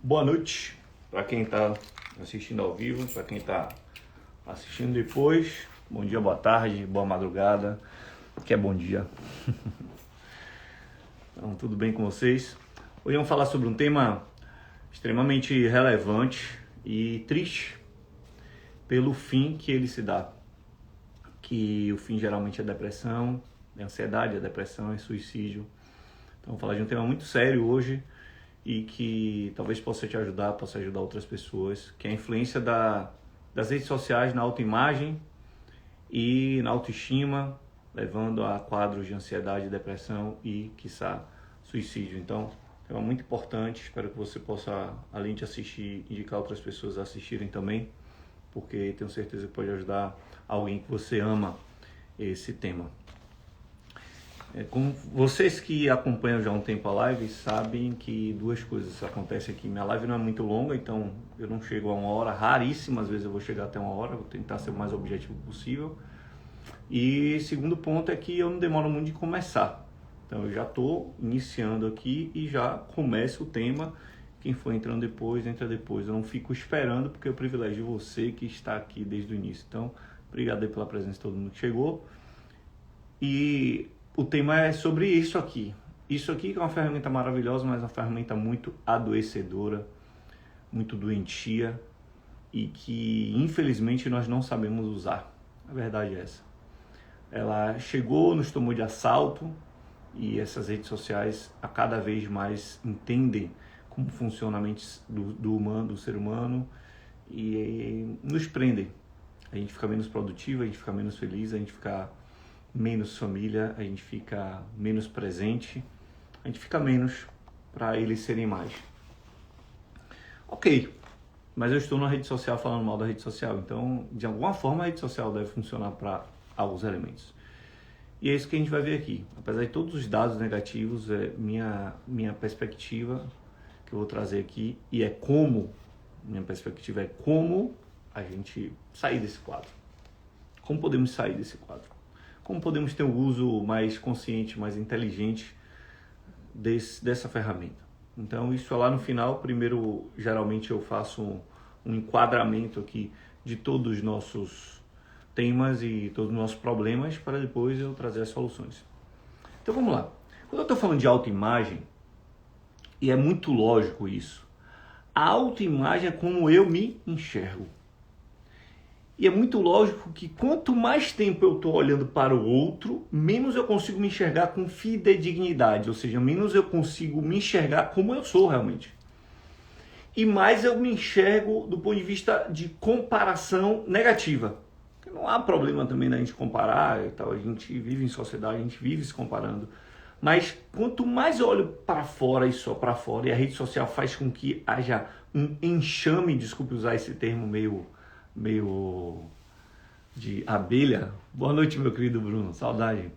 Boa noite para quem está assistindo ao vivo, para quem está assistindo depois. Bom dia, boa tarde, boa madrugada, que é bom dia. Então, tudo bem com vocês? Hoje vamos falar sobre um tema extremamente relevante e triste pelo fim que ele se dá. Que o fim geralmente é depressão, é ansiedade, é depressão, é suicídio. Então vamos falar de um tema muito sério hoje e que talvez possa te ajudar, possa ajudar outras pessoas, que é a influência das redes sociais na autoimagem e na autoestima, levando a quadros de ansiedade, depressão e, quiçá, suicídio. Então, é muito importante, espero que você possa, além de assistir, indicar outras pessoas a assistirem também, porque tenho certeza que pode ajudar alguém que você ama esse tema. Como vocês que acompanham já há um tempo a live sabem que duas coisas acontecem aqui. Minha live não é muito longa, então eu não chego a 1 hora. Raríssimas vezes eu vou chegar até 1 hora, vou tentar ser o mais objetivo possível. E segundo ponto é que eu não demoro muito de começar. Então eu já estou iniciando aqui e já começo o tema. Quem for entrando depois, entra depois. Eu não fico esperando porque eu privilegio você que está aqui desde o início. Então, obrigado aí pela presença de todo mundo que chegou. E o tema é sobre isso aqui. Isso aqui que é uma ferramenta maravilhosa, mas uma ferramenta muito adoecedora, muito doentia e que infelizmente nós não sabemos usar. A verdade é essa. Ela chegou, nos tomou de assalto e essas redes sociais a cada vez mais entendem como funciona a mente do ser humano e nos prendem. A gente fica menos produtivo, a gente fica menos feliz, a gente fica menos família, a gente fica menos presente, a gente fica menos para eles serem mais. Ok, mas eu estou na rede social falando mal da rede social, então de alguma forma a rede social deve funcionar para alguns elementos. E é isso que a gente vai ver aqui. Apesar de todos os dados negativos, minha perspectiva que eu vou trazer aqui, minha perspectiva é como a gente sair desse quadro. Como podemos sair desse quadro? Como podemos ter um uso mais consciente, mais inteligente dessa ferramenta? Então, isso é lá no final. Primeiro, geralmente eu faço um enquadramento aqui de todos os nossos temas e todos os nossos problemas para depois eu trazer as soluções. Então, vamos lá. Quando eu estou falando de autoimagem, e é muito lógico isso, a autoimagem é como eu me enxergo. E é muito lógico que quanto mais tempo eu estou olhando para o outro, menos eu consigo me enxergar com fidedignidade, ou seja, menos eu consigo me enxergar como eu sou realmente. E mais eu me enxergo do ponto de vista de comparação negativa. Porque não há problema também da gente comparar e tal, a gente vive em sociedade, a gente vive se comparando. Mas quanto mais eu olho para fora e só para fora, e a rede social faz com que haja um enxame, desculpe usar esse termo meio de abelha. Boa noite, meu querido Bruno, saudade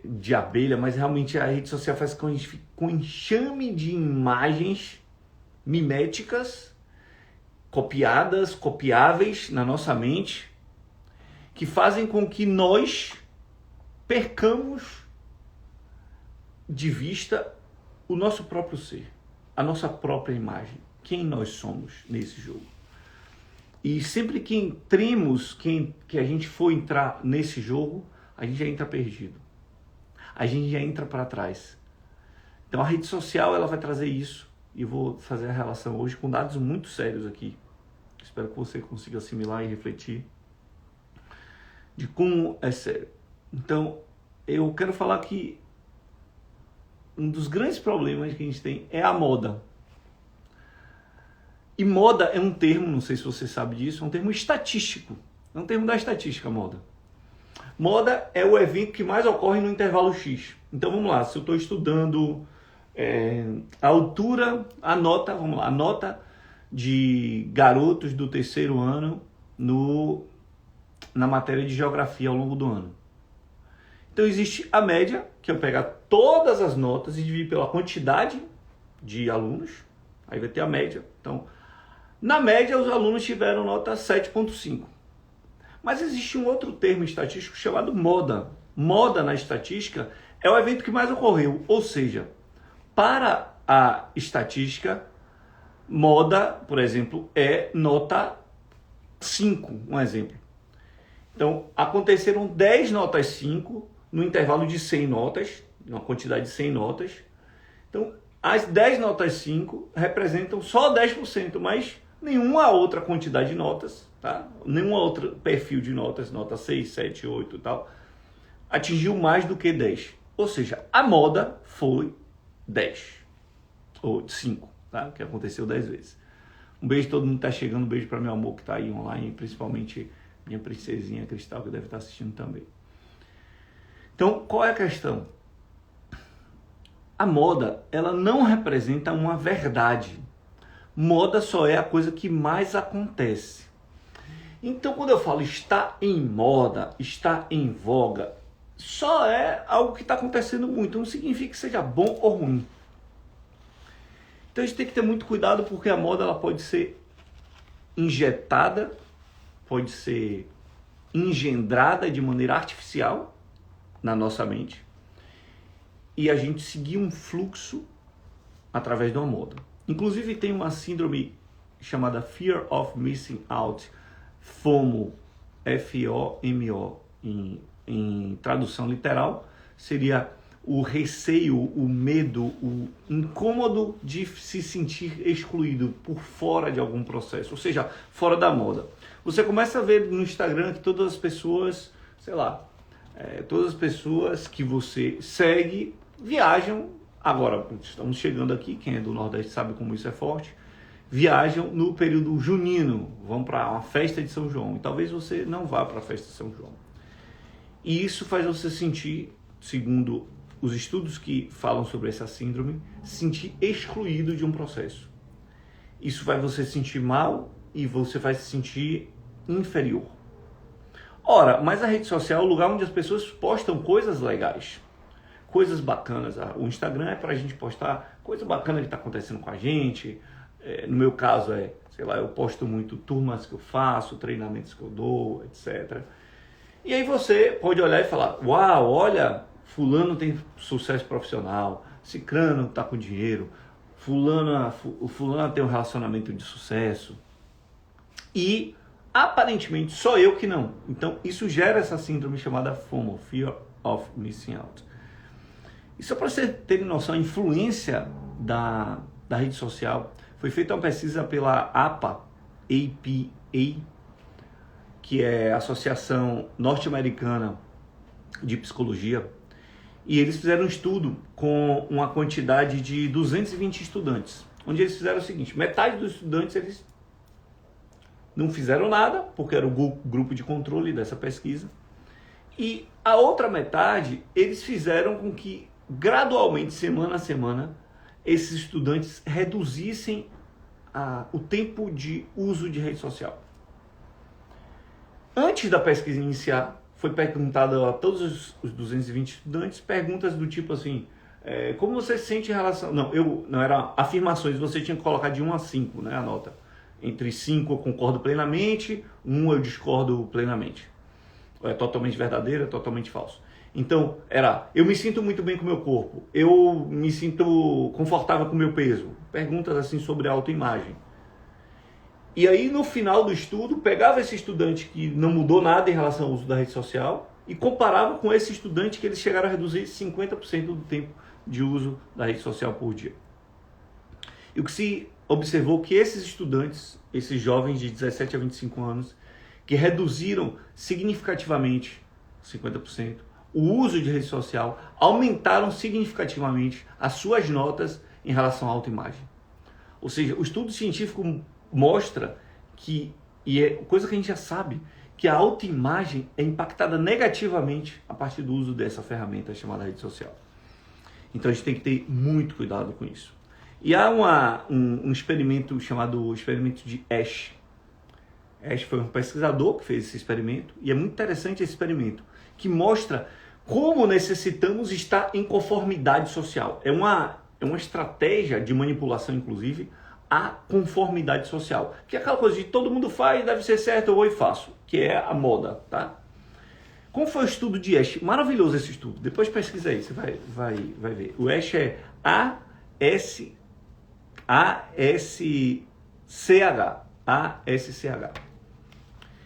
de abelha, mas realmente a rede social faz com que a gente fique com enxame de imagens miméticas, copiadas, copiáveis na nossa mente, que fazem com que nós percamos de vista o nosso próprio ser, a nossa própria imagem, quem nós somos nesse jogo. E sempre que entremos, que a gente for entrar nesse jogo, a gente já entra perdido. A gente já entra para trás. Então a rede social ela vai trazer isso. E eu vou fazer a relação hoje com dados muito sérios aqui. Espero que você consiga assimilar e refletir de como é sério. Então eu quero falar que um dos grandes problemas que a gente tem é a moda. E moda é um termo, não sei se você sabe disso, é um termo estatístico. É um termo da estatística, moda. Moda é o evento que mais ocorre no intervalo X. Então vamos lá, se eu estou estudando a altura, a nota de garotos do 3º ano na matéria de geografia ao longo do ano. Então existe a média, que eu pego todas as notas e divido pela quantidade de alunos, aí vai ter a média. Então, na média, os alunos tiveram nota 7,5. Mas existe um outro termo estatístico chamado moda. Moda na estatística é o evento que mais ocorreu. Ou seja, para a estatística, Moda, por exemplo, é nota 5, um exemplo. Então, aconteceram 10 notas 5 no intervalo de 100 notas, uma quantidade de 100 notas. Então, as 10 notas 5 representam só 10%, mas nenhuma outra quantidade de notas, tá? Nenhum outro perfil de notas, nota 6, 7, 8 e tal, atingiu mais do que 10. Ou seja, a moda foi 10, ou 5, tá? Que aconteceu 10 vezes. Um beijo, todo mundo que tá chegando, um beijo para meu amor que tá aí online, principalmente minha princesinha Cristal, que deve estar assistindo também. Então, qual é a questão? A moda, ela não representa uma verdade. Moda só é a coisa que mais acontece. Então, quando eu falo está em moda, está em voga, só é algo que está acontecendo muito. Não significa que seja bom ou ruim. Então, a gente tem que ter muito cuidado, porque a moda ela pode ser injetada, pode ser engendrada de maneira artificial na nossa mente, e a gente seguir um fluxo através de uma moda. Inclusive tem uma síndrome chamada Fear of Missing Out, FOMO, F-O-M-O, em tradução literal, seria o receio, o medo, o incômodo de se sentir excluído por fora de algum processo, ou seja, fora da moda. Você começa a ver no Instagram que todas as pessoas, sei lá, todas as pessoas que você segue viajam, agora estamos chegando aqui, quem é do Nordeste sabe como isso é forte, viajam no período junino, vão para uma festa de São João, e talvez você não vá para a festa de São João. E isso faz você sentir, segundo os estudos que falam sobre essa síndrome, sentir excluído de um processo. Isso vai você sentir mal e você vai se sentir inferior. Ora, mas a rede social é o lugar onde as pessoas postam coisas legais, coisas bacanas. O Instagram é para a gente postar coisa bacana que está acontecendo com a gente. No meu caso sei lá, eu posto muito turmas que eu faço, treinamentos que eu dou, etc. E aí você pode olhar e falar, uau, olha, fulano tem sucesso profissional, cicrano está com dinheiro, fulana tem um relacionamento de sucesso. E aparentemente só eu que não. Então isso gera essa síndrome chamada FOMO, Fear of Missing Out. E só para você ter noção, a influência da rede social, foi feita uma pesquisa pela APA, que é a Associação Norte-Americana de Psicologia, e eles fizeram um estudo com uma quantidade de 220 estudantes, onde eles fizeram o seguinte: metade dos estudantes eles não fizeram nada, porque era o grupo de controle dessa pesquisa, e a outra metade eles fizeram com que gradualmente, semana a semana, esses estudantes reduzissem o tempo de uso de rede social. Antes da pesquisa iniciar, foi perguntado a todos os 220 estudantes perguntas do tipo assim, como você se sente em relação... Não eram afirmações, você tinha que colocar de 1 a 5, né, a nota. Entre 5 eu concordo plenamente, 1 eu discordo plenamente. É totalmente verdadeiro, é totalmente falso. Então, eu me sinto muito bem com o meu corpo, eu me sinto confortável com o meu peso. Perguntas assim sobre autoimagem. E aí, no final do estudo, pegava esse estudante que não mudou nada em relação ao uso da rede social e comparava com esse estudante que eles chegaram a reduzir 50% do tempo de uso da rede social por dia. E o que se observou que esses estudantes, esses jovens de 17 a 25 anos, que reduziram significativamente, 50%, o uso de rede social, aumentaram significativamente as suas notas em relação à autoimagem. Ou seja, o estudo científico mostra que, e é coisa que a gente já sabe, que a autoimagem é impactada negativamente a partir do uso dessa ferramenta chamada rede social. Então a gente tem que ter muito cuidado com isso. E há um experimento chamado experimento de Ash. Ash foi um pesquisador que fez esse experimento, e é muito interessante esse experimento, que mostra como necessitamos estar em conformidade social. É uma estratégia de manipulação, inclusive, a conformidade social, que é aquela coisa de todo mundo faz, deve ser certo, eu vou e faço, que é a moda, tá? Como foi o estudo de Ash? Maravilhoso esse estudo, depois pesquisa aí, você vai ver. O Ash é A-S-H, ASCH.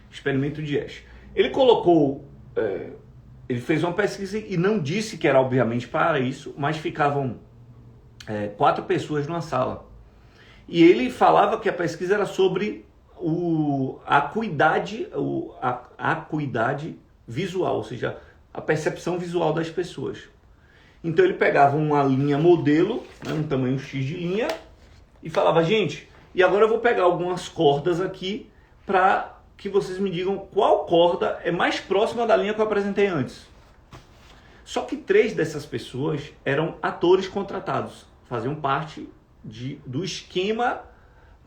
Experimento de Esch. Ele colocou, ele fez uma pesquisa e não disse que era obviamente para isso, mas ficavam 4 pessoas numa sala. E ele falava que a pesquisa era sobre a acuidade visual, ou seja, a percepção visual das pessoas. Então ele pegava uma linha modelo, né, um tamanho X de linha, e falava, gente, e agora eu vou pegar algumas cordas aqui para que vocês me digam qual corda é mais próxima da linha que eu apresentei antes. Só que 3 dessas pessoas eram atores contratados, faziam parte do esquema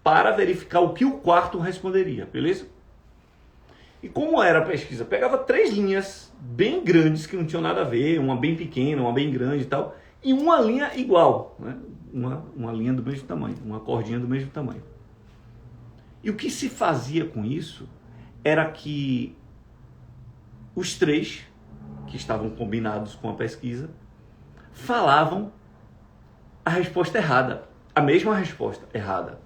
para verificar o que o quarto responderia, beleza? E como era a pesquisa? Pegava 3 linhas bem grandes que não tinham nada a ver, uma bem pequena, uma bem grande e tal, e uma linha igual, né? Uma linha do mesmo tamanho, uma cordinha do mesmo tamanho. E o que se fazia com isso era que os 3 que estavam combinados com a pesquisa falavam a resposta errada, a mesma resposta errada.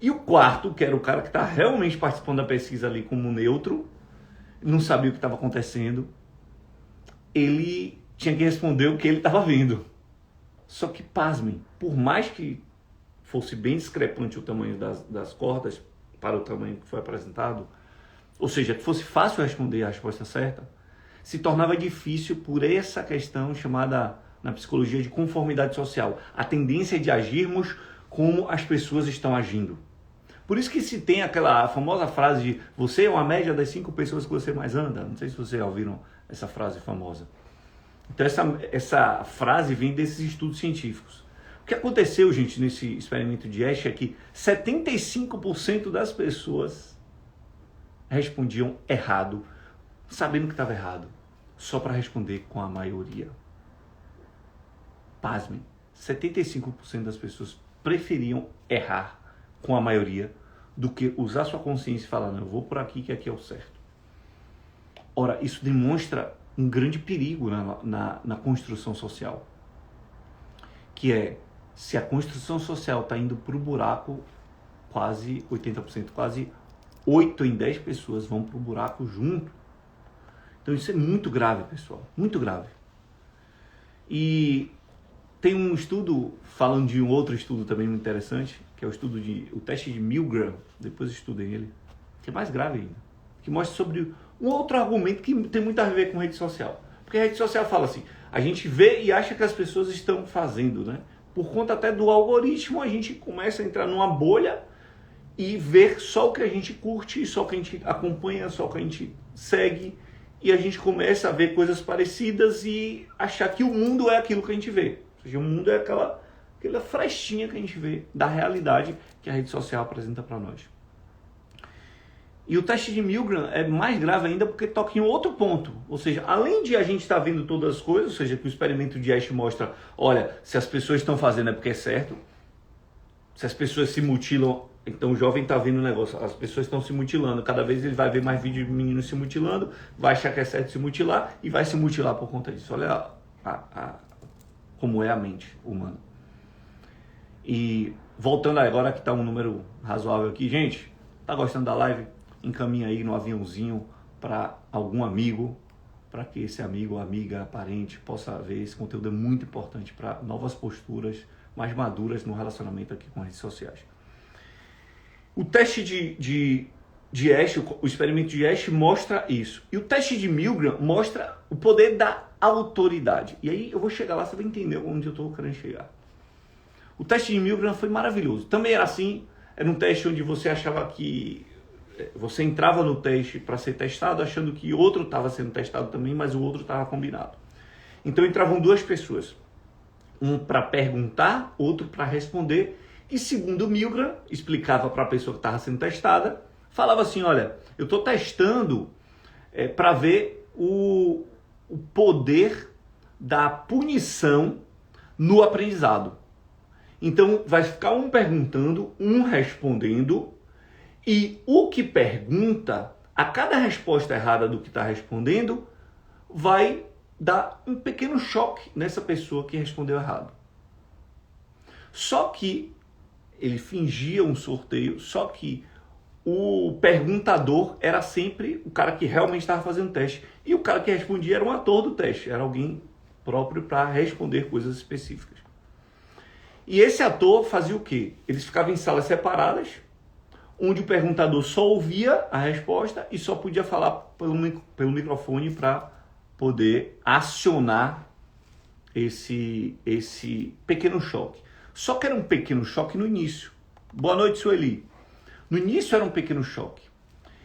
E o quarto, que era o cara que está realmente participando da pesquisa ali como neutro, não sabia o que estava acontecendo, ele tinha que responder o que ele estava vendo. Só que, pasmem, por mais que fosse bem discrepante o tamanho das cordas para o tamanho que foi apresentado, ou seja, que fosse fácil responder a resposta certa, se tornava difícil por essa questão chamada na psicologia de conformidade social, a tendência de agirmos como as pessoas estão agindo. Por isso que se tem aquela famosa frase de você é uma média das 5 pessoas que você mais anda. Não sei se vocês já ouviram essa frase famosa. Então essa frase vem desses estudos científicos. O que aconteceu, gente, nesse experimento de Esch é que 75% das pessoas respondiam errado, sabendo que estava errado, só para responder com a maioria. Pasmem, 75% das pessoas preferiam errar com a maioria do que usar sua consciência e falar, não, eu vou por aqui que aqui é o certo. Ora, isso demonstra um grande perigo na construção social, que é, se a construção social está indo para o buraco, quase 80%, quase 8 em 10 pessoas vão para o buraco junto. Então isso é muito grave, pessoal, muito grave. E tem um estudo, falando de um outro estudo também muito interessante, que é o teste de Milgram, depois estudem ele, que é mais grave ainda, que mostra sobre um outro argumento que tem muito a ver com rede social. Porque a rede social fala assim, a gente vê e acha que as pessoas estão fazendo, né? Por conta até do algoritmo, a gente começa a entrar numa bolha e ver só o que a gente curte, só o que a gente acompanha, só o que a gente segue, e a gente começa a ver coisas parecidas e achar que o mundo é aquilo que a gente vê. Ou seja, o mundo é aquela frestinha que a gente vê da realidade que a rede social apresenta para nós. E o teste de Milgram é mais grave ainda porque toca em outro ponto. Ou seja, além de a gente estar vendo todas as coisas, ou seja, que o experimento de Esch mostra, olha, se as pessoas estão fazendo é porque é certo, se as pessoas se mutilam, então o jovem está vendo o negócio, as pessoas estão se mutilando, cada vez ele vai ver mais vídeos de meninos se mutilando, vai achar que é certo se mutilar e vai se mutilar por conta disso. Olha como é a mente humana. E voltando agora que está um número razoável aqui, gente, tá gostando da live? Encaminha aí no aviãozinho para algum amigo, para que esse amigo, amiga, parente possa ver. Esse conteúdo é muito importante para novas posturas mais maduras no relacionamento aqui com as redes sociais. O teste de Esch, o experimento de Esch mostra isso. E o teste de Milgram mostra o poder da autoridade. E aí eu vou chegar lá, você vai entender onde eu estou querendo chegar. O teste de Milgram foi maravilhoso. Também era assim, era um teste onde você achava que você entrava no teste para ser testado, achando que outro estava sendo testado também, mas o outro estava combinado. Então entravam 2 pessoas, um para perguntar, outro para responder, e segundo Milgram, explicava para a pessoa que estava sendo testada, falava assim, olha, eu estou testando para ver o poder da punição no aprendizado. Então vai ficar um perguntando, um respondendo, e o que pergunta, a cada resposta errada do que está respondendo, vai dar um pequeno choque nessa pessoa que respondeu errado. Só que ele fingia um sorteio, só que o perguntador era sempre o cara que realmente estava fazendo o teste. E o cara que respondia era um ator do teste, era alguém próprio para responder coisas específicas. E esse ator fazia o quê? Eles ficavam em salas separadas, onde o perguntador só ouvia a resposta e só podia falar pelo microfone para poder acionar esse pequeno choque. Só que era um pequeno choque no início. Boa noite, Sueli. No início era um pequeno choque.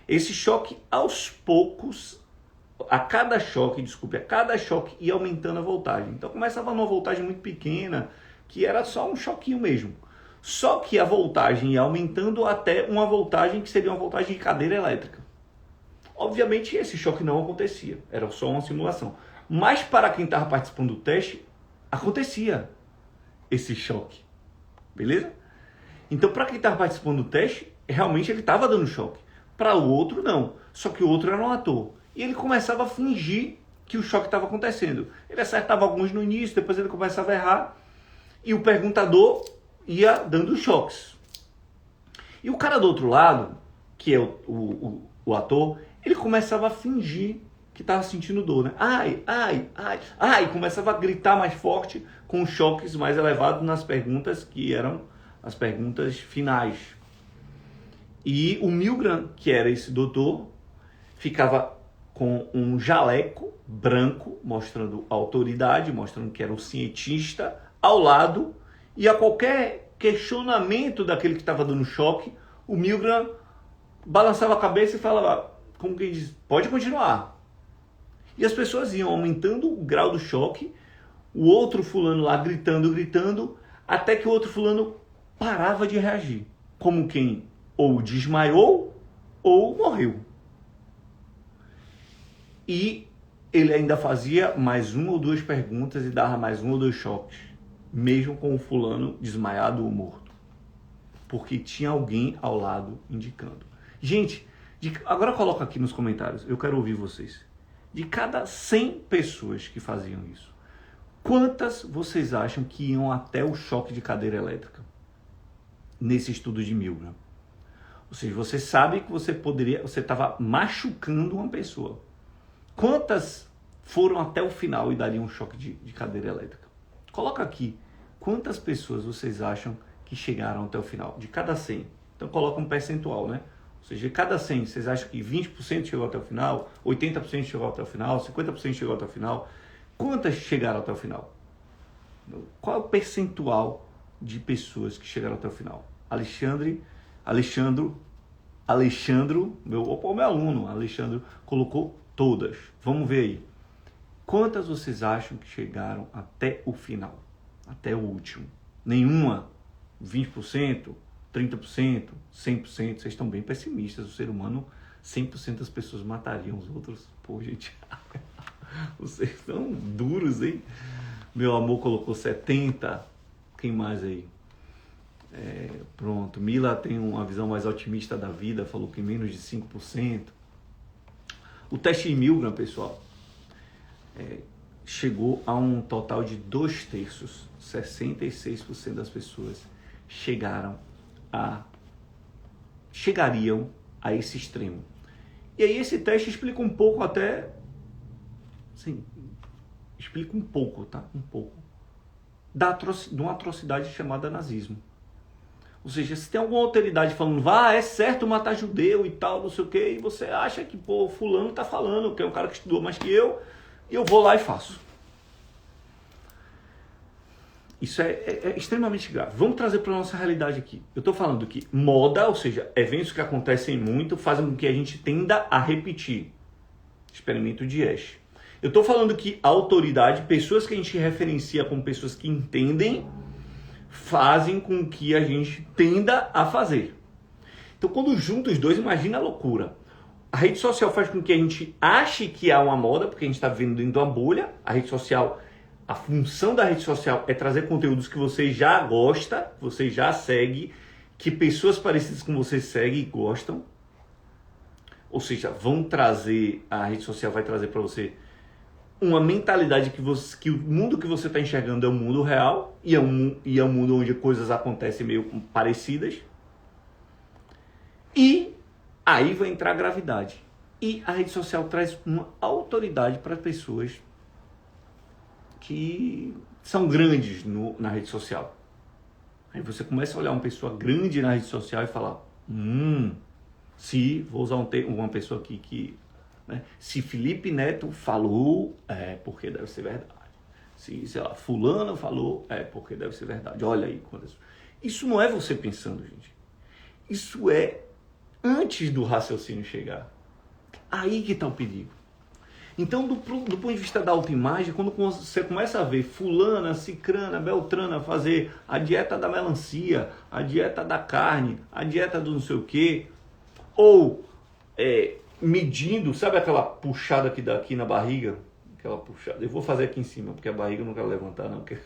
Esse choque, aos poucos, a cada choque ia aumentando a voltagem. Então começava numa voltagem muito pequena, que era só um choquinho mesmo. Só que a voltagem ia aumentando até uma voltagem que seria uma voltagem de cadeira elétrica. Obviamente esse choque não acontecia, era só uma simulação. Mas para quem estava participando do teste, acontecia esse choque. Beleza? Então para quem estava participando do teste, realmente ele estava dando choque. Para o outro, não. Só que o outro era um ator. E ele começava a fingir que o choque estava acontecendo. Ele acertava alguns no início, depois ele começava a errar. E o perguntador ia dando choques. E o cara do outro lado, que é o ator, ele começava a fingir que estava sentindo dor, né? Ai, ai, ai, ai. E começava a gritar mais forte com choques mais elevados nas perguntas que eram as perguntas finais. E o Milgram, que era esse doutor, ficava com um jaleco branco, mostrando autoridade, mostrando que era um cientista, ao lado, e a qualquer questionamento daquele que estava dando choque, o Milgram balançava a cabeça e falava, como quem diz, pode continuar. E as pessoas iam aumentando o grau do choque, o outro fulano lá gritando, até que o outro fulano parava de reagir, como quem ou desmaiou ou morreu. E ele ainda fazia mais uma ou duas perguntas e dava mais um ou dois choques, mesmo com o fulano desmaiado ou morto. Porque tinha alguém ao lado indicando. Gente, agora coloca aqui nos comentários, eu quero ouvir vocês. De cada 100 pessoas que faziam isso, quantas vocês acham que iam até o choque de cadeira elétrica? Nesse estudo de Milgram. Ou seja, você sabe que você estava machucando uma pessoa. Quantas foram até o final e dariam um choque de cadeira elétrica? Coloca aqui, quantas pessoas vocês acham que chegaram até o final? De cada 100. Então coloca um percentual, né? Ou seja, de cada 100, vocês acham que 20% chegou até o final, 80% chegou até o final, 50% chegou até o final? Quantas chegaram até o final? Qual é o percentual de pessoas que chegaram até o final? Alexandre, meu aluno, Alexandre, colocou todas. Vamos ver aí. Quantas vocês acham que chegaram até o final? Até o último? Nenhuma? 20%? 30%? 100%? Vocês estão bem pessimistas. O ser humano, 100% das pessoas matariam os outros. Pô, gente, vocês estão duros, hein? Meu amor colocou 70%. Quem mais aí? Pronto, Mila tem uma visão mais otimista da vida, falou que menos de 5%. O teste de Milgram, pessoal, chegou a um total de 2/3, 66% das pessoas chegariam a esse extremo. E aí esse teste explica um pouco até, sim, explica um pouco, tá? Um pouco de uma atrocidade chamada nazismo. Ou seja, se tem alguma autoridade falando, é certo matar judeu e tal, não sei o quê, e você acha que, fulano tá falando, que é um cara que estudou mais que eu, e eu vou lá e faço. Isso é extremamente grave. Vamos trazer para a nossa realidade aqui. Eu estou falando que moda, ou seja, eventos que acontecem muito, fazem com que a gente tenda a repetir. Experimento de Asch. Eu estou falando que a autoridade, pessoas que a gente referencia como pessoas que entendem, fazem com que a gente tenda a fazer. Então, quando junta os dois, imagina a loucura. A rede social faz com que a gente ache que há uma moda, porque a gente está vivendo dentro de uma bolha. A rede social, a função da rede social é trazer conteúdos que você já gosta, você já segue, que pessoas parecidas com você seguem e gostam. Ou seja, a rede social vai trazer para você uma mentalidade que o mundo que você está enxergando é o mundo real e é um mundo onde coisas acontecem meio parecidas. E aí vai entrar a gravidade. E a rede social traz uma autoridade para pessoas que são grandes na rede social. Aí você começa a olhar uma pessoa grande na rede social e falar, se, vou usar uma pessoa aqui que... Né, se Felipe Neto falou, é porque deve ser verdade. Se, sei lá, fulano falou, é porque deve ser verdade. Olha aí. Isso não é você pensando, gente. Isso é antes do raciocínio chegar. Aí que está o perigo. Então, do ponto de vista da autoimagem, quando você começa a ver fulana, cicrana, beltrana fazer a dieta da melancia, a dieta da carne, a dieta do não sei o quê, ou medindo, sabe aquela puxada que dá aqui na barriga? Aquela puxada. Eu vou fazer aqui em cima, porque a barriga eu não quero levantar, não. Porque...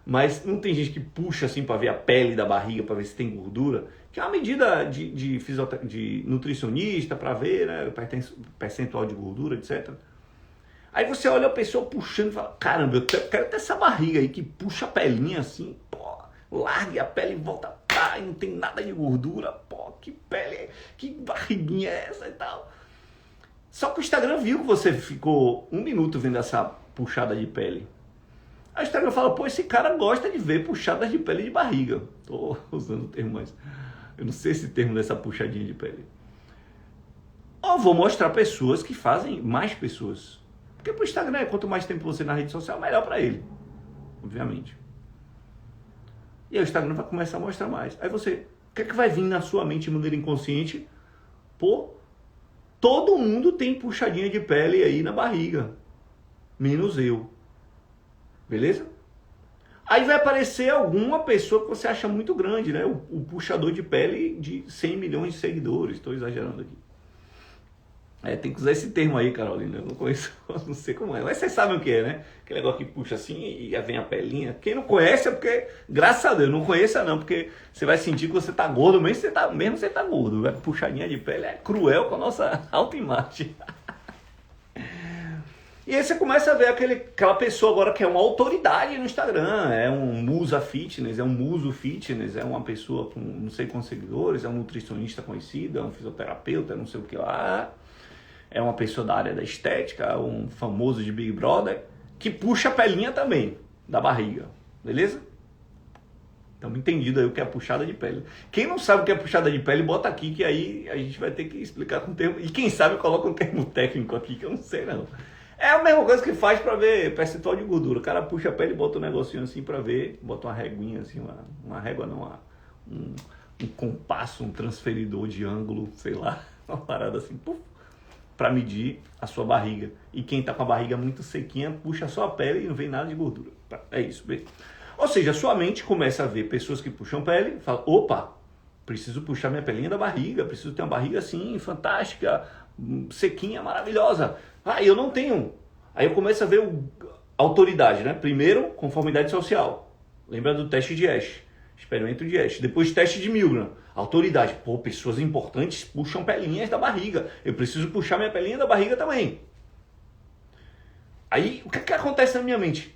Mas não tem gente que puxa assim para ver a pele da barriga, para ver se tem gordura, que é uma medida de nutricionista para ver, né, o percentual de gordura, etc. Aí você olha a pessoa puxando e fala, caramba, eu quero ter essa barriga aí que puxa a pelinha assim, pô, largue a pele e volta, pá, e não tem nada de gordura, pô, que pele, que barriguinha é essa e tal. Só que o Instagram viu que você ficou 1 minuto vendo essa puxada de pele. Aí o Instagram fala, pô, esse cara gosta de ver puxadas de pele de barriga. Tô usando o termo, mas eu não sei esse termo dessa puxadinha de pele. Ou vou mostrar pessoas que fazem mais pessoas. Porque pro Instagram, quanto mais tempo você na rede social, melhor para ele. Obviamente. E aí o Instagram vai começar a mostrar mais. Aí você, o que é que vai vir na sua mente de maneira inconsciente? Pô, todo mundo tem puxadinha de pele aí na barriga. Menos eu. Beleza? Aí vai aparecer alguma pessoa que você acha muito grande, né? O puxador de pele de 100 milhões de seguidores. Estou exagerando aqui. Tem que usar esse termo aí, Carolina. Eu não conheço, não sei como é. Mas vocês sabem o que é, né? Aquele negócio que puxa assim e vem a pelinha. Quem não conhece é porque, graças a Deus, não conheça não, porque você vai sentir que você tá gordo, mesmo você tá gordo. A puxadinha de pele é cruel com a nossa autoimagem. E aí você começa a ver aquela pessoa agora que é uma autoridade no Instagram, é um musa fitness, é um muso fitness, é uma pessoa com não sei quantos seguidores, é um nutricionista conhecido, é um fisioterapeuta, não sei o que lá, é uma pessoa da área da estética, um famoso de Big Brother, que puxa a pelinha também, da barriga, beleza? Então entendido aí o que é puxada de pele. Quem não sabe o que é puxada de pele, bota aqui que aí a gente vai ter que explicar com termo, e quem sabe coloca um termo técnico aqui que eu não sei não. É a mesma coisa que faz pra ver percentual de gordura. O cara puxa a pele e bota um negocinho assim pra ver, bota uma reguinha assim, uma régua não, um compasso, um transferidor de ângulo, sei lá, uma parada assim, puf, pra medir a sua barriga. E quem tá com a barriga muito sequinha, puxa só a pele e não vem nada de gordura. É isso, bem. Ou seja, a sua mente começa a ver pessoas que puxam pele e fala, opa, preciso puxar minha pelinha da barriga, preciso ter uma barriga assim, fantástica, sequinha, maravilhosa. Ah, eu não tenho. Aí eu começo a ver autoridade, né? Primeiro, conformidade social. Lembra do teste de Asch, experimento de Asch. Depois, teste de Milgram. Autoridade. Pô, pessoas importantes puxam pelinhas da barriga. Eu preciso puxar minha pelinha da barriga também. Aí, o que acontece na minha mente?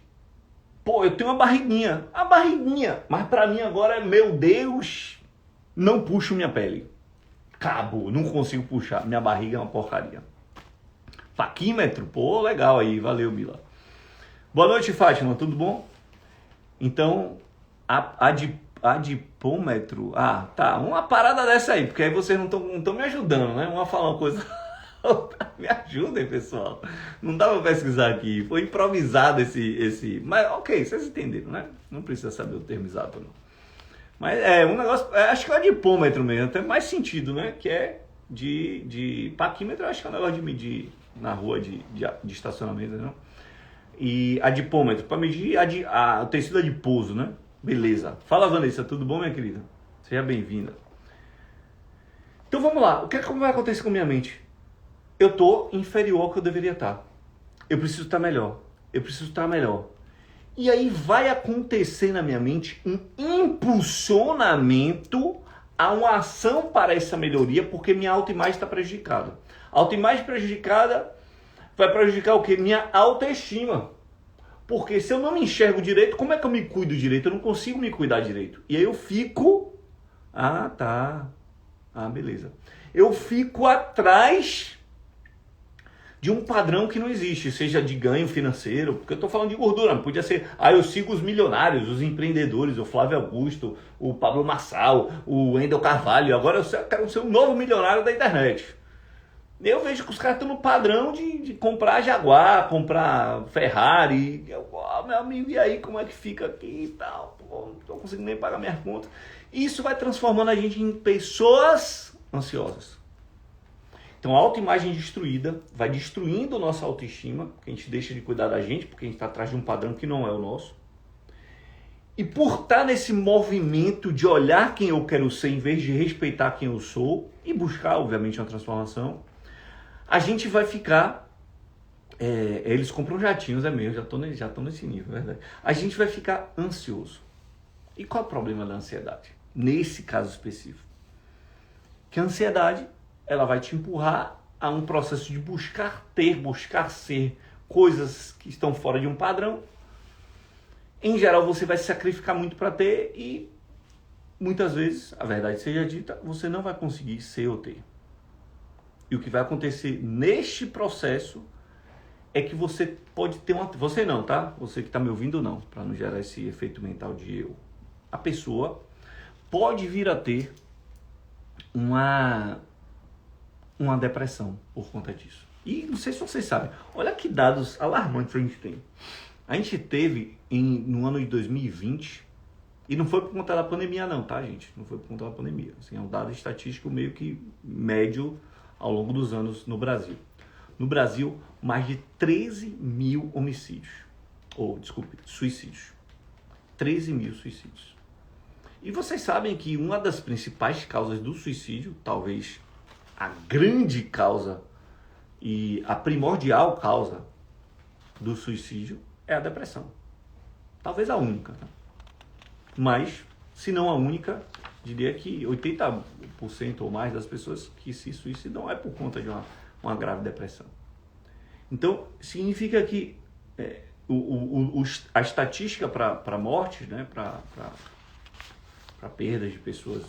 Pô, eu tenho uma barriguinha. A barriguinha. Mas pra mim agora é, meu Deus, não puxo minha pele. Acabou, não consigo puxar. Minha barriga é uma porcaria. Paquímetro, pô, legal aí, valeu, Mila. Boa noite, Fátima, tudo bom? Então, adipômetro, tá, uma parada dessa aí, porque aí vocês não estão me ajudando, né? Uma fala uma coisa, me ajudem, pessoal. Não dá pra pesquisar aqui, foi improvisado esse, mas ok, vocês entenderam, né? Não precisa saber o termo exato, não. Mas é um negócio, acho que é o adipômetro mesmo, tem mais sentido, né? Que é de paquímetro, acho que é um negócio de medir na rua de estacionamento, né? E adipômetro, para medir o tecido adiposo, né? Beleza. Fala, Vanessa, tudo bom, minha querida? Seja bem-vinda. Então vamos lá, o que vai acontecer com a minha mente? Eu tô inferior ao que eu deveria estar. Eu preciso estar melhor. Eu preciso estar melhor. E aí vai acontecer na minha mente um impulsionamento a uma ação para essa melhoria, porque minha autoimagem está prejudicada. A autoimagem prejudicada vai prejudicar o quê? Minha autoestima. Porque se eu não me enxergo direito, como é que eu me cuido direito? Eu não consigo me cuidar direito. E aí eu fico... Ah, tá. Ah, beleza. Eu fico atrás de um padrão que não existe, seja de ganho financeiro, porque eu estou falando de gordura, não podia ser, eu sigo os milionários, os empreendedores, o Flávio Augusto, o Pablo Marçal, o Wendel Carvalho, agora eu quero ser um novo milionário da internet. Eu vejo que os caras estão no padrão de comprar Jaguar, comprar Ferrari, meu amigo, e aí como é que fica aqui e tal, pô, não estou conseguindo nem pagar minhas contas. Isso vai transformando a gente em pessoas ansiosas. Então a autoimagem destruída vai destruindo nossa autoestima, porque a gente deixa de cuidar da gente, porque a gente está atrás de um padrão que não é o nosso. E por estar nesse movimento de olhar quem eu quero ser, em vez de respeitar quem eu sou, e buscar, obviamente, uma transformação, a gente vai ficar... eles compram jatinhos, é mesmo, já tô nesse nível, é verdade. A gente vai ficar ansioso. E qual é o problema da ansiedade? Nesse caso específico. Que a ansiedade... ela vai te empurrar a um processo de buscar ser coisas que estão fora de um padrão. Em geral, você vai se sacrificar muito para ter e muitas vezes, a verdade seja dita, você não vai conseguir ser ou ter. E o que vai acontecer neste processo é que você pode ter uma... Você não, tá? Você que está me ouvindo não, para não gerar esse efeito mental de eu. A pessoa pode vir a ter uma depressão por conta disso. E não sei se vocês sabem, olha que dados alarmantes a gente tem. A gente teve no ano de 2020, e não foi por conta da pandemia não, tá, gente? Não foi por conta da pandemia. Assim, é um dado estatístico meio que médio ao longo dos anos no Brasil. No Brasil, mais de 13 mil homicídios. Suicídios. 13 mil suicídios. E vocês sabem que uma das principais causas do suicídio, talvez a grande causa e a primordial causa do suicídio é a depressão. Talvez a única, tá? Mas, se não a única, diria que 80% ou mais das pessoas que se suicidam é por conta de uma grave depressão. Então, significa que a estatística para mortes, né, para perdas de pessoas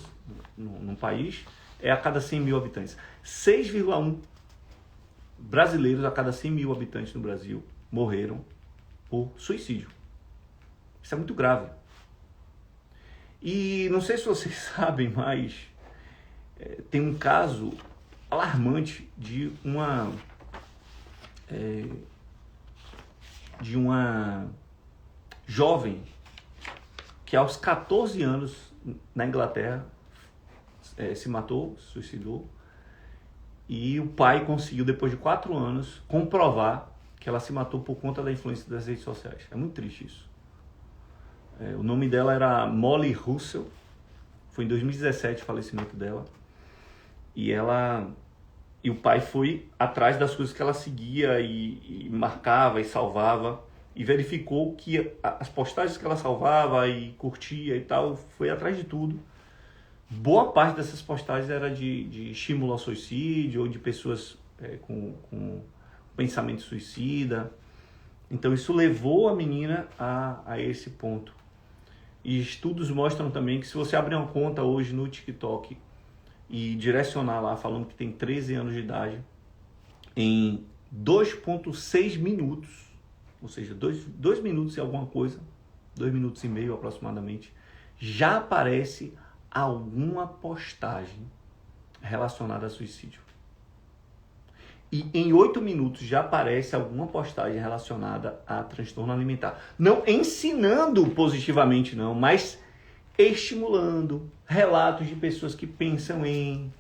no país, é a cada 100 mil habitantes. 6,1 brasileiros a cada 100 mil habitantes no Brasil morreram por suicídio. Isso é muito grave. E não sei se vocês sabem, mas tem um caso alarmante de uma jovem que aos 14 anos na Inglaterra se matou, se suicidou, e o pai conseguiu, depois de 4 anos, comprovar que ela se matou por conta da influência das redes sociais. É muito triste isso. O nome dela era Molly Russell, foi em 2017 o falecimento dela, e o pai foi atrás das coisas que ela seguia e marcava e salvava, e verificou que as postagens que ela salvava e curtia e tal, foi atrás de tudo. Boa parte dessas postagens era de estímulo ao suicídio ou de pessoas com pensamento suicida. Então isso levou a menina a esse ponto. E estudos mostram também que se você abrir uma conta hoje no TikTok e direcionar lá falando que tem 13 anos de idade, em 2,6 minutos, ou seja, 2 minutos e alguma coisa, 2 minutos e meio aproximadamente, já aparece alguma postagem relacionada a suicídio. E em 8 minutos já aparece alguma postagem relacionada a transtorno alimentar. Não ensinando positivamente não, mas estimulando relatos de pessoas que pensam em...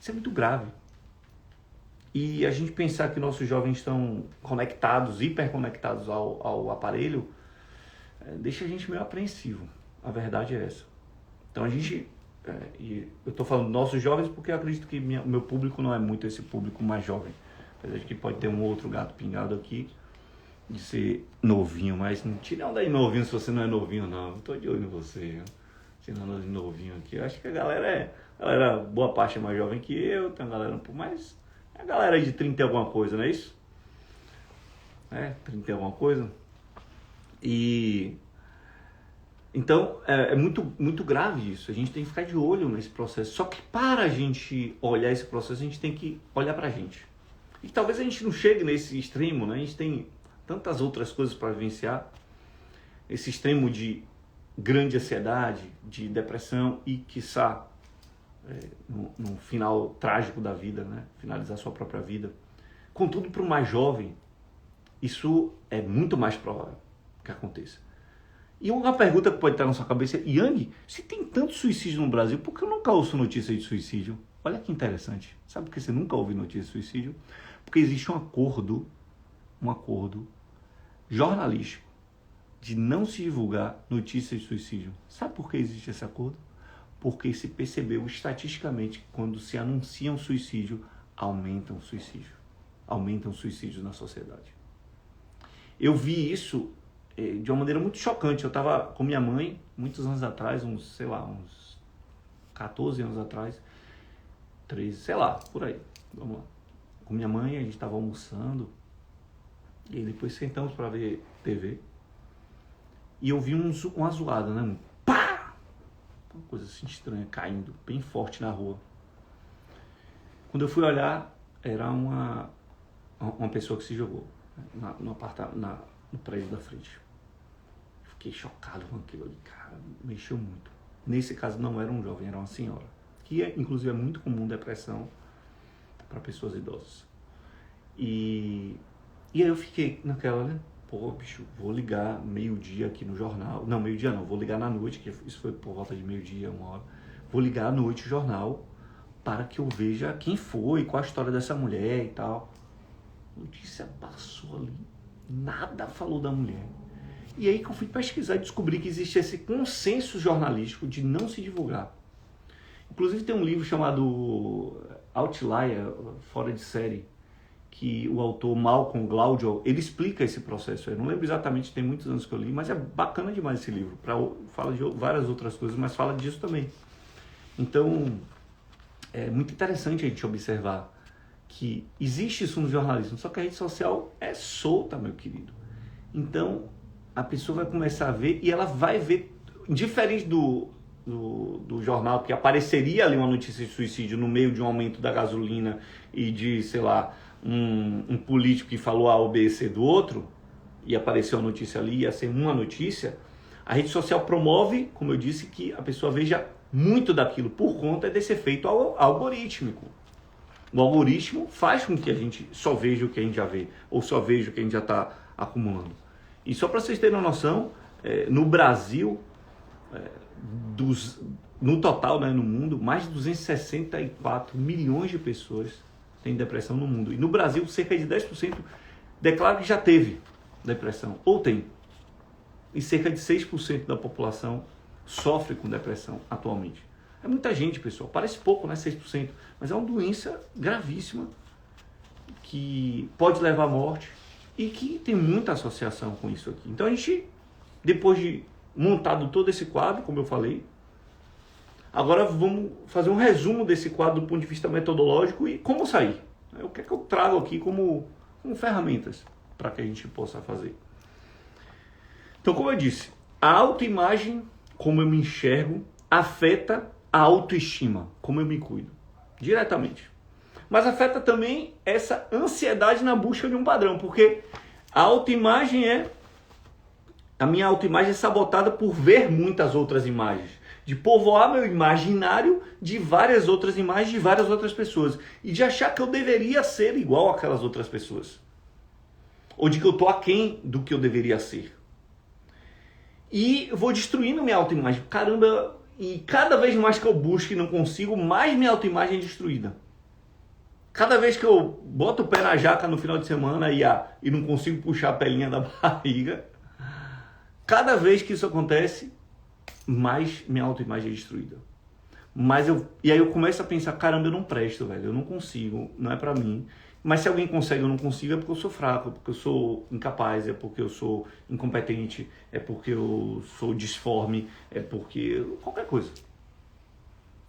Isso é muito grave. E a gente pensar que nossos jovens estão conectados, hiperconectados ao aparelho, deixa a gente meio apreensivo. A verdade é essa. Então a gente... e eu estou falando nossos jovens porque eu acredito que o meu público não é muito esse público mais jovem. Apesar de que pode ter um outro gato pingado aqui de ser novinho, mas não tira onda aí novinho se você não é novinho não. Eu tô de olho em você, tirando de novinho aqui. Eu acho que a galera boa parte é mais jovem que eu, tem uma galera um pouco mais... A galera de 30 e alguma coisa, não é isso? 30 e alguma coisa. E então é muito, muito grave isso. A gente tem que ficar de olho nesse processo. Só que para a gente olhar esse processo, a gente tem que olhar pra gente. E talvez a gente não chegue nesse extremo, né? A gente tem tantas outras coisas para vivenciar. Esse extremo de grande ansiedade, de depressão e, quiçá, no final trágico da vida, né? Finalizar sua própria vida. Contudo, para o mais jovem, isso é muito mais provável que aconteça. E uma pergunta que pode estar na sua cabeça é: Yang, se tem tanto suicídio no Brasil, por que eu nunca ouço notícia de suicídio? Olha que interessante. Sabe por que você nunca ouve notícia de suicídio? Porque existe um acordo jornalístico de não se divulgar notícias de suicídio. Sabe por que existe esse acordo? Porque se percebeu estatisticamente que quando se anuncia um suicídio, aumentam suicídios na sociedade. Eu vi isso de uma maneira muito chocante. Eu estava com minha mãe, muitos anos atrás, uns 14 anos atrás, 13, sei lá, por aí, vamos lá. Com minha mãe, a gente estava almoçando, e depois sentamos para ver TV, e eu vi uma zoada, né? Um pá! Uma coisa assim estranha, caindo, bem forte na rua. Quando eu fui olhar, era uma pessoa que se jogou no prédio da frente. Fiquei chocado com aquilo ali, cara, mexeu muito. Nesse caso não era um jovem, era uma senhora, que inclusive é muito comum depressão para pessoas idosas. E aí eu fiquei naquela, né? Pô, bicho, vou ligar meio-dia aqui no jornal. Não, meio-dia não, vou ligar na noite, que isso foi por volta de meio-dia, 1h. Vou ligar à noite o jornal para que eu veja quem foi, qual a história dessa mulher e tal. A notícia passou ali, nada falou da mulher. E aí que eu fui pesquisar e descobri que existe esse consenso jornalístico de não se divulgar. Inclusive tem um livro chamado Outlier, Fora de Série, que o autor Malcolm Gladwell, ele explica esse processo. Eu não lembro exatamente, tem muitos anos que eu li, mas é bacana demais esse livro. Fala de várias outras coisas, mas fala disso também. Então, é muito interessante a gente observar que existe isso no jornalismo, só que a rede social é solta, meu querido. Então, a pessoa vai começar a ver e ela vai ver, diferente do jornal, que apareceria ali uma notícia de suicídio no meio de um aumento da gasolina e de, sei lá, um político que falou A ou B, C do outro, e apareceu a notícia ali, ia ser uma notícia. A rede social promove, como eu disse, que a pessoa veja muito daquilo por conta desse efeito algorítmico. O algoritmo faz com que a gente só veja o que a gente já vê, ou só veja o que a gente já está acumulando. E só para vocês terem uma noção, no Brasil, no total, né, no mundo, mais de 264 milhões de pessoas têm depressão no mundo. E no Brasil, cerca de 10% declara que já teve depressão, ou tem. E cerca de 6% da população sofre com depressão atualmente. É muita gente, pessoal. Parece pouco, né? 6%. Mas é uma doença gravíssima que pode levar à morte e que tem muita associação com isso aqui. Então a gente, depois de montado todo esse quadro, como eu falei, agora vamos fazer um resumo desse quadro do ponto de vista metodológico e como sair. O que é que eu trago aqui como ferramentas para que a gente possa fazer. Então, como eu disse, a autoimagem, como eu me enxergo, afeta a autoestima, como eu me cuido, diretamente. Mas afeta também essa ansiedade na busca de um padrão, porque a autoimagem a minha autoimagem é sabotada por ver muitas outras imagens, de povoar meu imaginário de várias outras imagens de várias outras pessoas e de achar que eu deveria ser igual àquelas outras pessoas, ou de que eu estou aquém do que eu deveria ser. E eu vou destruindo minha autoimagem. Caramba, e cada vez mais que eu busco e não consigo, mais minha autoimagem é destruída. Cada vez que eu boto o pé na jaca no final de semana e não consigo puxar a pelinha da barriga, cada vez que isso acontece, mais minha autoimagem é destruída. E aí eu começo a pensar, caramba, eu não presto, velho, eu não consigo, não é pra mim. Mas se alguém consegue, eu não consigo, é porque eu sou fraco, é porque eu sou incapaz, é porque eu sou incompetente, é porque eu sou disforme, é porque qualquer coisa.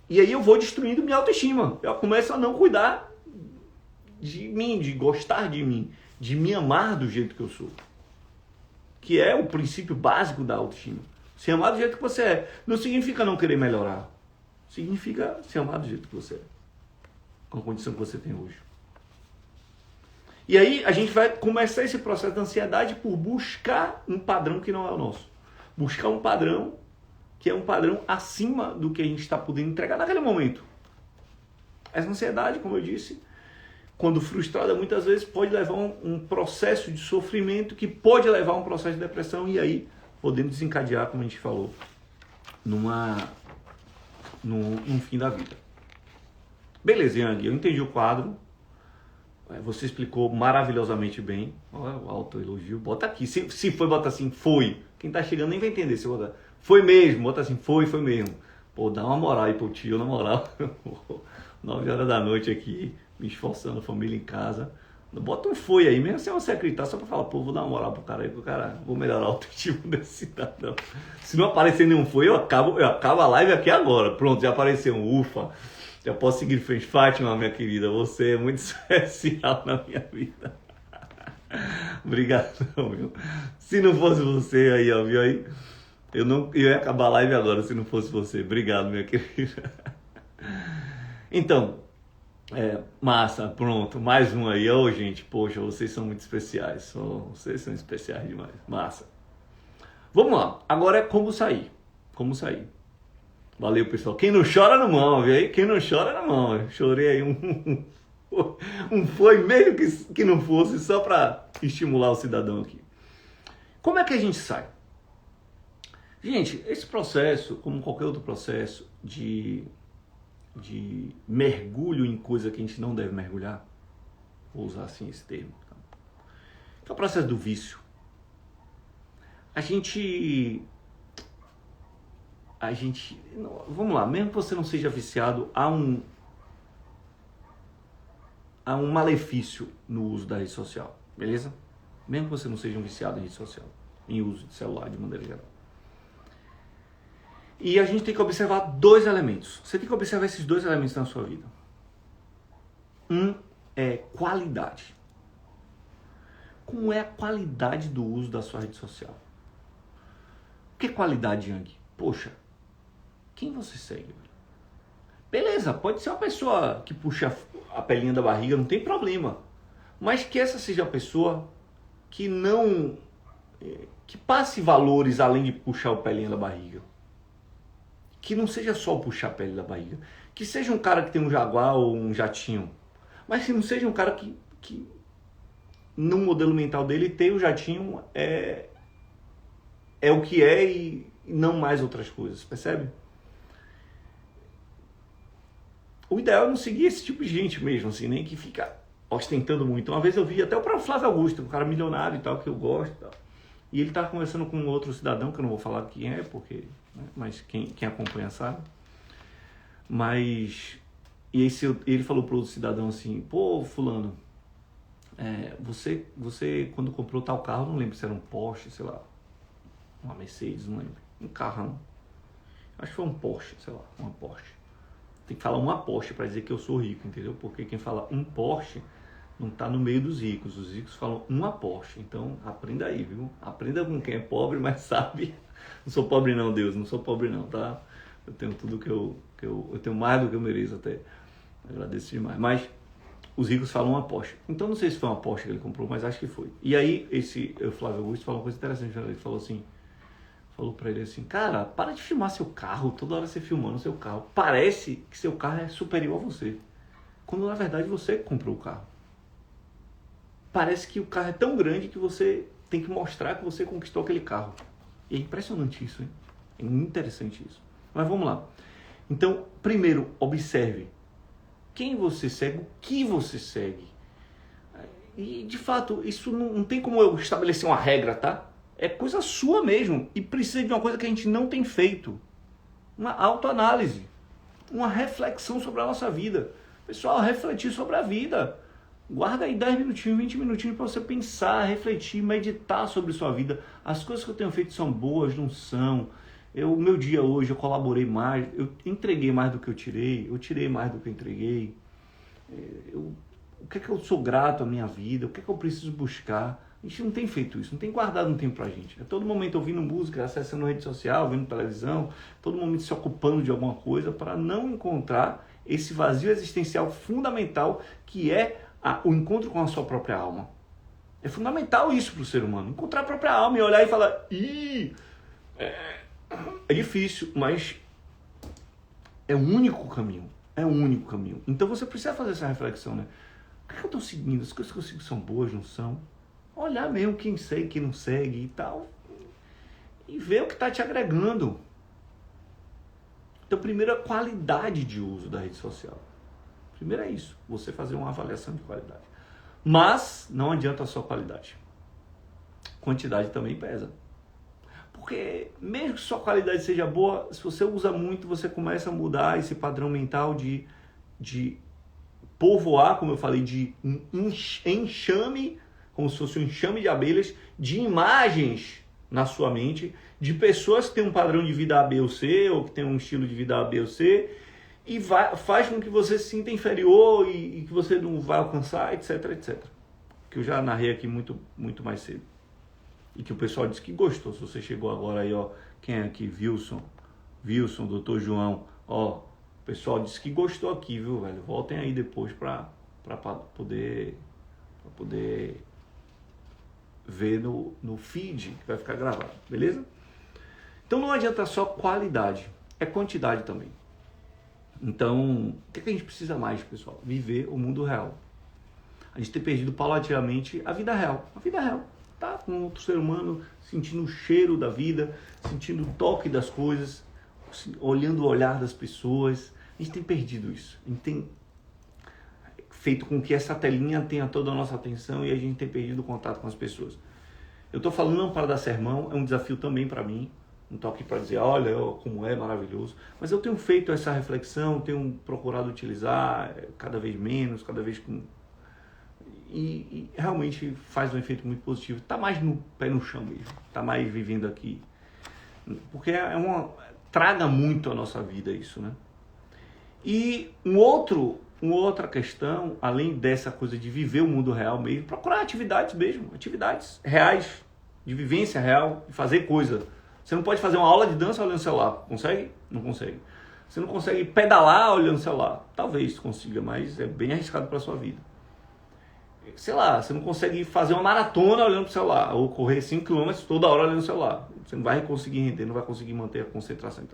E aí eu vou destruindo minha autoestima. Eu começo a não cuidar de mim, de gostar de mim, de me amar do jeito que eu sou, que é o princípio básico da autoestima. Se amar do jeito que você é. Não significa não querer melhorar. Significa se amar do jeito que você é. Com a condição que você tem hoje. E aí a gente vai começar esse processo de ansiedade por buscar um padrão que não é o nosso. Buscar um padrão que é um padrão acima do que a gente está podendo entregar naquele momento. Essa ansiedade, como eu disse, quando frustrada, muitas vezes pode levar um processo de sofrimento que pode levar a um processo de depressão e aí podendo desencadear, como a gente falou, num fim da vida. Beleza, Yang, eu entendi o quadro. Você explicou maravilhosamente bem. Olha o autoelogio. Bota aqui. Se foi, bota assim, foi. Quem tá chegando nem vai entender se botar. Foi mesmo, bota assim, foi mesmo. Pô, dá uma moral aí pro tio, na moral. 9 horas da noite aqui, me esforçando, família em casa. Bota um foi aí, mesmo sem você acreditar, só pra falar, pô, vou dar uma moral pro cara aí, vou melhorar o autoestima desse cidadão. Se não aparecer nenhum foi, eu acabo a live aqui agora. Pronto, já apareceu um ufa. Já posso seguir em frente. Fátima, minha querida, você é muito especial na minha vida. Obrigadão, viu? Se não fosse você aí, ó, viu aí? Eu ia acabar a live agora se não fosse você. Obrigado, minha querida. Então, massa, pronto, mais um aí. Ô, gente, poxa, vocês são muito especiais. Vocês são especiais demais. Massa. Vamos lá. Agora é como sair. Como sair. Valeu, pessoal. Quem não chora não move, aí? Quem não chora não move. Chorei aí um foi mesmo que não fosse, só para estimular o cidadão aqui. Como é que a gente sai? Gente, esse processo, como qualquer outro processo de mergulho em coisa que a gente não deve mergulhar, vou usar assim esse termo, tá? Que é o processo do vício. Vamos lá, mesmo que você não seja viciado, há um malefício no uso da rede social, beleza? Mesmo que você não seja um viciado em rede social, em uso de celular de maneira geral. E a gente tem que observar 2 elementos. Você tem que observar esses 2 elementos na sua vida. Um é qualidade. Como é a qualidade do uso da sua rede social? O que é qualidade, Yang? Poxa, quem você segue? Beleza, pode ser uma pessoa que puxa a pelinha da barriga, não tem problema. Mas que essa seja a pessoa que não... que passe valores além de puxar o pelinha da barriga. Que não seja só puxar a pele da barriga. Que seja um cara que tem um Jaguar ou um jatinho. Mas que não seja um cara que no modelo mental dele, ter o jatinho é o que é e não mais outras coisas, percebe? O ideal é não seguir esse tipo de gente mesmo, assim, nem que fica ostentando muito. Uma vez eu vi até o próprio Flávio Augusto, um cara milionário e tal, que eu gosto e tal. E ele estava conversando com um outro cidadão, que eu não vou falar quem é, porque, né, mas quem acompanha sabe. Mas, ele falou para o outro cidadão assim, pô, fulano, você quando comprou tal carro, não lembro se era um Porsche, sei lá, uma Mercedes, não lembro, um carrão. Acho que foi um Porsche, sei lá, uma Porsche. Tem que falar uma Porsche para dizer que eu sou rico, entendeu? Porque quem fala um Porsche não está no meio dos ricos. Os ricos falam uma Porsche. Então, aprenda aí, viu? Aprenda com quem é pobre, mas sabe. Não sou pobre não, Deus. Não sou pobre não, tá? Eu tenho tudo que eu tenho mais do que eu mereço até. Agradeço demais. Mas os ricos falam uma Porsche. Então, não sei se foi uma Porsche que ele comprou, mas acho que foi. E aí, o Flávio Augusto falou uma coisa interessante. Ele falou pra ele assim, cara, para de filmar seu carro, toda hora você filmando seu carro. Parece que seu carro é superior a você. Quando, na verdade, você comprou o carro. Parece que o carro é tão grande que você tem que mostrar que você conquistou aquele carro. E é impressionante isso, hein? É muito interessante isso. Mas vamos lá. Então, primeiro, observe quem você segue, o que você segue. E, de fato, isso não tem como eu estabelecer uma regra, tá? É coisa sua mesmo. E precisa de uma coisa que a gente não tem feito. Uma autoanálise. Uma reflexão sobre a nossa vida. Pessoal, refletir sobre a vida. Guarda aí 10 minutinhos, 20 minutinhos para você pensar, refletir, meditar sobre sua vida. As coisas que eu tenho feito são boas, não são. O meu dia hoje, eu colaborei mais, eu entreguei mais do que eu tirei mais do que eu entreguei. o que é que eu sou grato à minha vida, o que é que eu preciso buscar. A gente não tem feito isso, não tem guardado um tempo pra gente. É todo momento ouvindo música, acessando rede social, vendo televisão, todo momento se ocupando de alguma coisa para não encontrar esse vazio existencial fundamental que é o encontro com a sua própria alma. É fundamental isso para o ser humano, encontrar a própria alma e olhar e falar, é difícil, mas é o único caminho. É o único caminho. Então você precisa fazer essa reflexão, né? O que eu estou seguindo? As coisas que eu sigo são boas, não são? Olhar mesmo quem segue, quem não segue e tal. E ver o que está te agregando. Então, primeiro, a qualidade de uso da rede social. Primeiro é isso, você fazer uma avaliação de qualidade. Mas não adianta só qualidade. Quantidade também pesa. Porque mesmo que sua qualidade seja boa, se você usa muito, você começa a mudar esse padrão mental de povoar, como eu falei, de um enxame, como se fosse um enxame de abelhas, de imagens na sua mente, de pessoas que têm um padrão de vida A, B ou C, ou que têm um estilo de vida A, B ou C, e faz com que você se sinta inferior e que você não vai alcançar, etc, etc. Que eu já narrei aqui muito, muito mais cedo. E que o pessoal disse que gostou. Se você chegou agora aí, ó, quem é aqui? Wilson, Dr. João, ó, o pessoal disse que gostou aqui, viu, velho? Voltem aí depois pra poder ver no feed que vai ficar gravado, beleza? Então não adianta só qualidade, é quantidade também. Então, o que a gente precisa mais, pessoal? Viver o mundo real. A gente tem perdido paulatinamente a vida real. A vida real. Tá com outro ser humano, sentindo o cheiro da vida, sentindo o toque das coisas, olhando o olhar das pessoas. A gente tem perdido isso. A gente tem feito com que essa telinha tenha toda a nossa atenção e a gente tem perdido o contato com as pessoas. Eu estou falando não para dar sermão, é um desafio também para mim. Não estou aqui para dizer, olha como é maravilhoso. Mas eu tenho feito essa reflexão, tenho procurado utilizar cada vez menos, cada vez com... E realmente faz um efeito muito positivo. Está mais no pé no chão mesmo. Está mais vivendo aqui. Porque traga muito a nossa vida isso, né? E uma outra questão, além dessa coisa de viver o mundo real mesmo, procurar atividades mesmo, atividades reais, de vivência real, de fazer coisa. Você não pode fazer uma aula de dança olhando o celular. Consegue? Não consegue. Você não consegue pedalar olhando o celular. Talvez consiga, mas é bem arriscado para a sua vida. Sei lá, você não consegue fazer uma maratona olhando para o celular, ou correr 5 km toda hora olhando o celular. Você não vai conseguir render, não vai conseguir manter a concentração.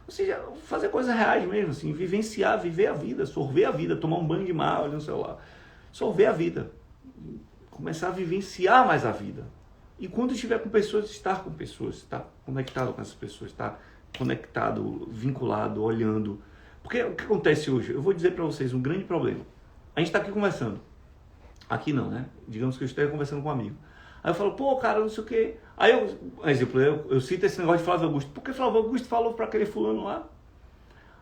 Ou seja, fazer coisas reais mesmo, assim, vivenciar, viver a vida, sorver a vida, tomar um banho de mar olhando o celular. Sorver a vida. Começar a vivenciar mais a vida. E quando estiver com pessoas, estar com pessoas, estar conectado com essas pessoas, estar conectado, vinculado, olhando. Porque o que acontece hoje? Eu vou dizer para vocês um grande problema. A gente está aqui conversando. Aqui não, né? Digamos que eu esteja conversando com um amigo. Aí eu falo, pô, cara, não sei o quê. Aí eu cito esse negócio de Flávio Augusto. Por que Flávio Augusto falou para aquele fulano lá?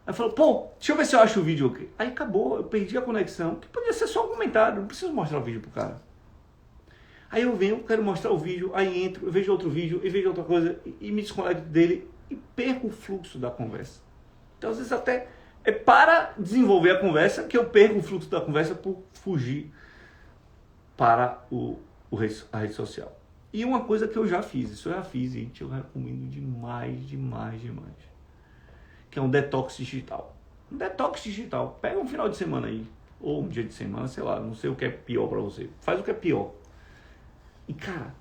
Aí eu falo, pô, deixa eu ver se eu acho o vídeo aqui. Aí acabou, eu perdi a conexão. Que podia ser só um comentário, não preciso mostrar o vídeo pro cara. Aí eu venho, quero mostrar o vídeo, aí entro, eu vejo outro vídeo, e vejo outra coisa, e me desconecto dele, e perco o fluxo da conversa. Então, às vezes, até é para desenvolver a conversa que eu perco o fluxo da conversa por fugir para a rede social. E uma coisa que eu já fiz, isso eu já fiz, gente, eu recomendo demais. Que é um detox digital. Um detox digital. Pega um final de semana aí, ou um dia de semana, sei lá, não sei o que é pior para você. Faz o que é pior. E, cara,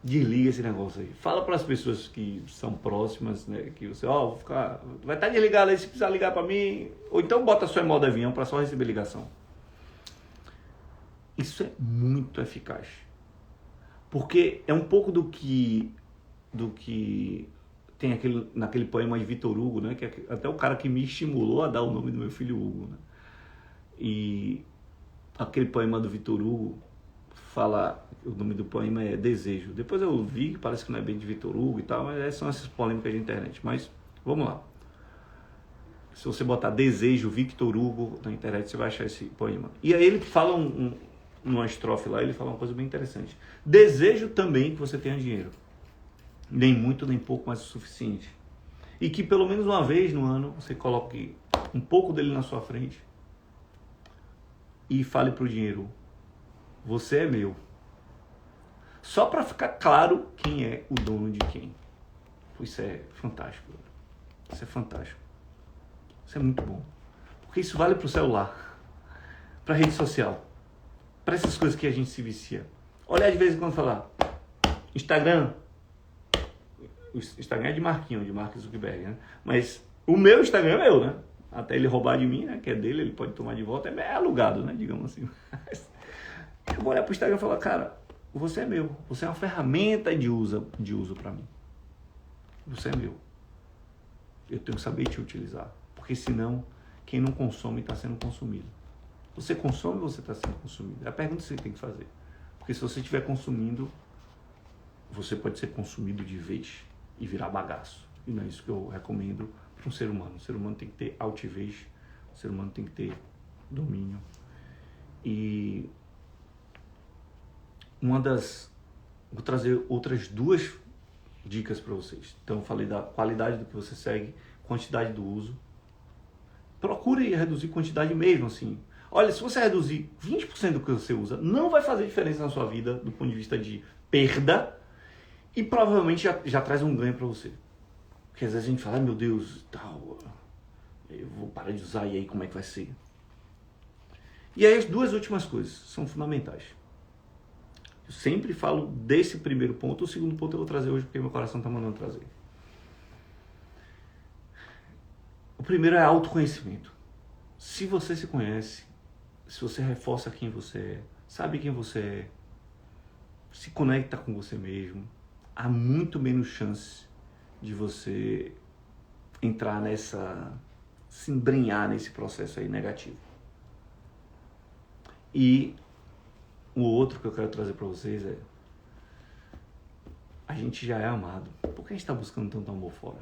desliga esse negócio aí. Fala para as pessoas que são próximas, né? Que você, vou ficar... vai estar desligado aí se precisar ligar para mim. Ou então bota só em modo avião para só receber ligação. Isso é muito eficaz. Porque é um pouco do que tem naquele poema de Victor Hugo, né? Que é até o cara que me estimulou a dar o nome do meu filho Hugo, né? E aquele poema do Victor Hugo fala, o nome do poema é Desejo. Depois eu vi, parece que não é bem de Victor Hugo e tal, mas são essas polêmicas de internet. Mas vamos lá. Se você botar Desejo Victor Hugo na internet, você vai achar esse poema. E aí ele fala numa estrofe lá, ele fala uma coisa bem interessante. Desejo também que você tenha dinheiro. Nem muito, nem pouco, mas o suficiente. E que pelo menos uma vez no ano você coloque um pouco dele na sua frente e fale pro dinheiro, você é meu. Só para ficar claro quem é o dono de quem. Isso é fantástico. Isso é fantástico. Isso é muito bom. Porque isso vale pro celular, pra rede social, para essas coisas que a gente se vicia. Olha de vez em quando falar, Instagram. O Instagram é de Marquinhos, de Mark Zuckerberg, né? Mas o meu Instagram é meu, né? Até ele roubar de mim, né? Que é dele, ele pode tomar de volta. É alugado, né? Digamos assim. Eu vou olhar pro Instagram e falar, cara, você é meu. Você é uma ferramenta de uso para mim. Você é meu. Eu tenho que saber te utilizar. Porque senão, quem não consome está sendo consumido. Você consome ou você está sendo consumido? É a pergunta que você tem que fazer. Porque se você estiver consumindo, você pode ser consumido de vez e virar bagaço. E não é isso que eu recomendo para um ser humano. O ser humano tem que ter altivez, o ser humano tem que ter domínio. E vou trazer outras duas dicas para vocês. Então eu falei da qualidade do que você segue, quantidade do uso. Procure reduzir quantidade mesmo, assim. Olha, se você reduzir 20% do que você usa, não vai fazer diferença na sua vida do ponto de vista de perda e provavelmente já traz um ganho para você. Porque às vezes a gente fala, meu Deus, tal, eu vou parar de usar e aí como é que vai ser? E aí as duas últimas coisas são fundamentais. Eu sempre falo desse primeiro ponto, o segundo ponto eu vou trazer hoje porque meu coração está mandando trazer. O primeiro é autoconhecimento. Se você se conhece, se você reforça quem você é, sabe quem você é, se conecta com você mesmo, há muito menos chance de você entrar se embrenhar nesse processo aí negativo. E o outro que eu quero trazer para vocês é, a gente já é amado. Por que a gente está buscando tanto amor fora?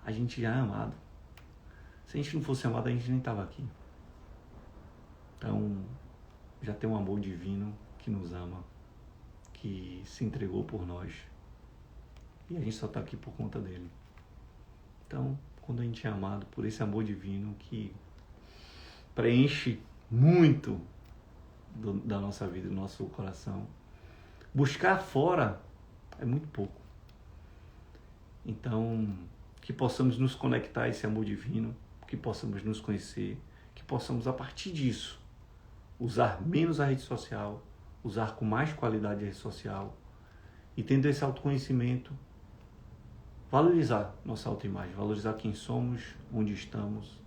A gente já é amado. Se a gente não fosse amado, a gente nem estava aqui. Então, já tem um amor divino que nos ama, que se entregou por nós. E a gente só está aqui por conta dele. Então, quando a gente é amado por esse amor divino que preenche muito da nossa vida, do nosso coração, buscar fora é muito pouco. Então, que possamos nos conectar a esse amor divino, que possamos nos conhecer, que possamos, a partir disso, usar menos a rede social, usar com mais qualidade a rede social e, tendo esse autoconhecimento, valorizar nossa autoimagem, valorizar quem somos, onde estamos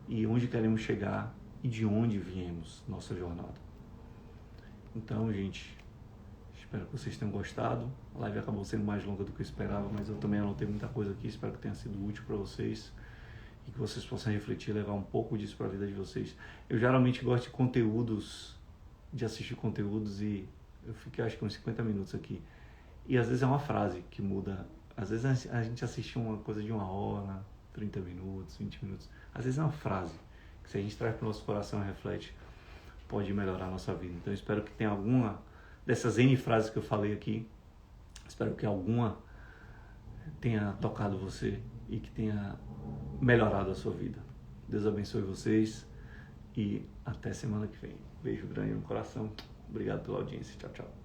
e onde queremos chegar e de onde viemos, nossa jornada. Então, gente, espero que vocês tenham gostado. A live acabou sendo mais longa do que eu esperava, mas eu também anotei muita coisa aqui, espero que tenha sido útil para vocês e que vocês possam refletir e levar um pouco disso para a vida de vocês. Eu geralmente gosto de conteúdos, de assistir conteúdos e eu fiquei acho que uns 50 minutos aqui. E às vezes é uma frase que muda. Às vezes a gente assiste uma coisa de 1 hora, 30 minutos, 20 minutos. Às vezes é uma frase que, se a gente traz para o nosso coração e reflete, pode melhorar a nossa vida. Então eu espero que tenha alguma dessas N frases que eu falei aqui, espero que alguma tenha tocado você e que tenha melhorado a sua vida. Deus abençoe vocês e até semana que vem. Beijo grande no coração. Obrigado pela audiência. Tchau, tchau.